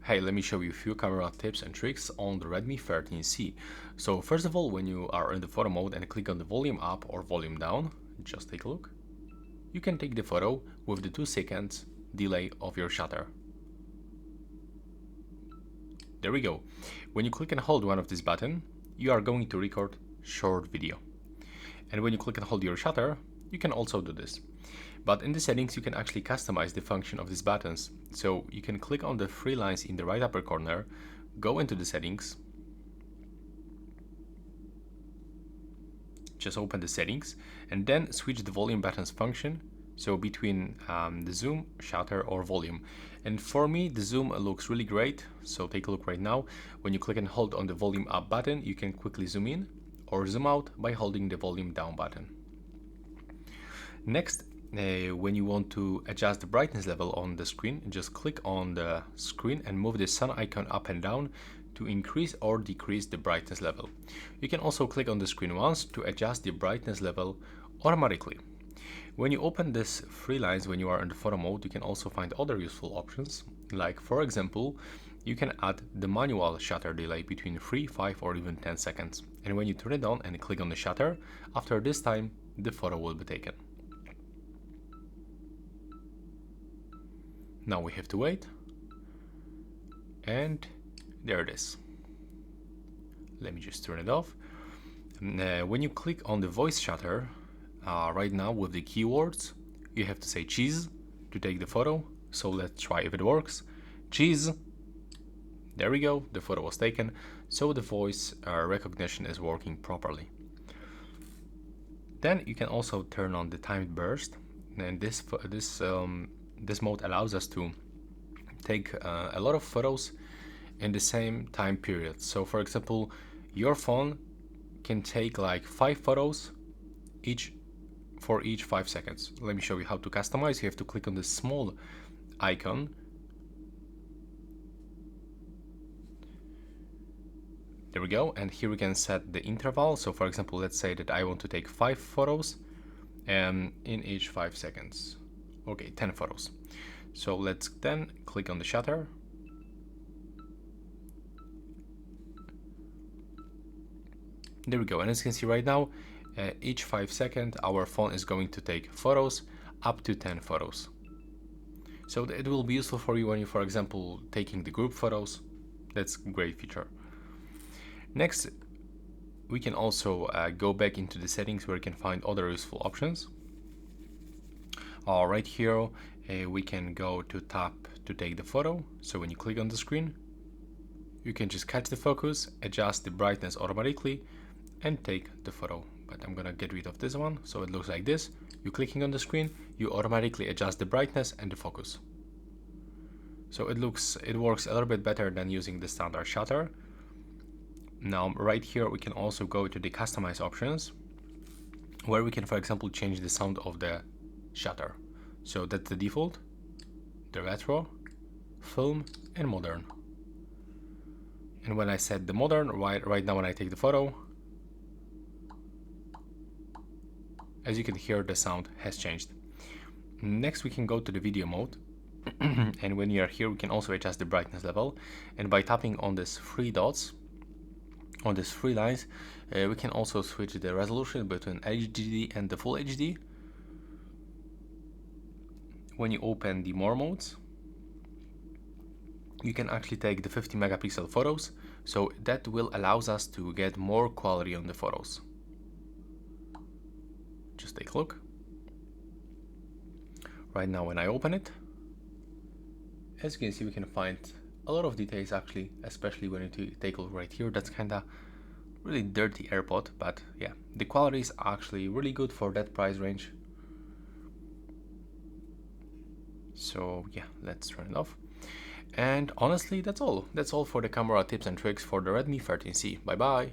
Hey, let me show you a few camera tips and tricks on the Redmi 13C. So first of all, when you are in the photo mode and click on the volume up or volume down, just take a look. You can take the photo with the 2 seconds delay of your shutter. There we go. When you click and hold one of this button, you are going to record short video. And when you click and hold your shutter, you can also do this. But in the settings, you can actually customize the function of these buttons. So you can click on the three lines in the right upper corner, go into the settings, just open the settings, and then switch the volume buttons function. So between the zoom, shutter, or volume. And for me, the zoom looks really great. So take a look right now. When you click and hold on the volume up button, you can quickly zoom in or zoom out by holding the volume down button. Next, when you want to adjust the brightness level on the screen, just click on the screen and move the sun icon up and down to increase or decrease the brightness level. You can also click on the screen once to adjust the brightness level automatically. When you open this three lines when you are in the photo mode, you can also find other useful options, like for example, you can add the manual shutter delay between 3, 5 or even 10 seconds. And when you turn it on and click on the shutter, after this time, the photo will be taken. Now we have to wait, and there it is. Let me just turn it off. When you click on the voice shutter, right now with the keywords, you have to say cheese to take the photo. So let's try if it works. Cheese. There we go, the photo was taken. So the voice recognition is working properly. Then you can also turn on the timed burst, and this mode allows us to take a lot of photos in the same time period. So for example, your phone can take like 5 photos for each 5 seconds. Let me show you how to customize. You have to click on this small icon. There we go, and here we can set the interval. So for example, let's say that I want to take 5 photos in each 5 seconds. Okay, 10 photos. So let's then click on the shutter. There we go, and as you can see right now, each 5 seconds our phone is going to take photos, up to 10 photos. So it will be useful for you when you, for example, taking the group photos. That's a great feature. Next, we can also go back into the settings where you can find other useful options. Right here, we can go to tap to take the photo. So when you click on the screen, you can just catch the focus, adjust the brightness automatically, and take the photo. But I'm gonna get rid of this one, so it looks like this. You clicking on the screen, you automatically adjust the brightness and the focus. So it works a little bit better than using the standard shutter. Now right here we can also go to the customize options, where we can, for example, change the sound of the shutter. So that's the default, the retro, film, and modern. And when I set the modern, right now when I take the photo, as you can hear, the sound has changed. Next we can go to the video mode. And when you are here, we can also adjust the brightness level. And by tapping on these 3 dots, on these 3 lines, we can also switch the resolution between HD and the full HD. When you open the more modes, you can actually take the 50 megapixel photos, so that will allows us to get more quality on the photos. Just take a look. Right now when I open it, as you can see, we can find a lot of details actually, especially when you take a look right here. That's kinda really dirty AirPod, but yeah, the quality is actually really good for that price range. So yeah, let's turn it off. And honestly, that's all for the camera tips and tricks for the Redmi 13C. Bye bye.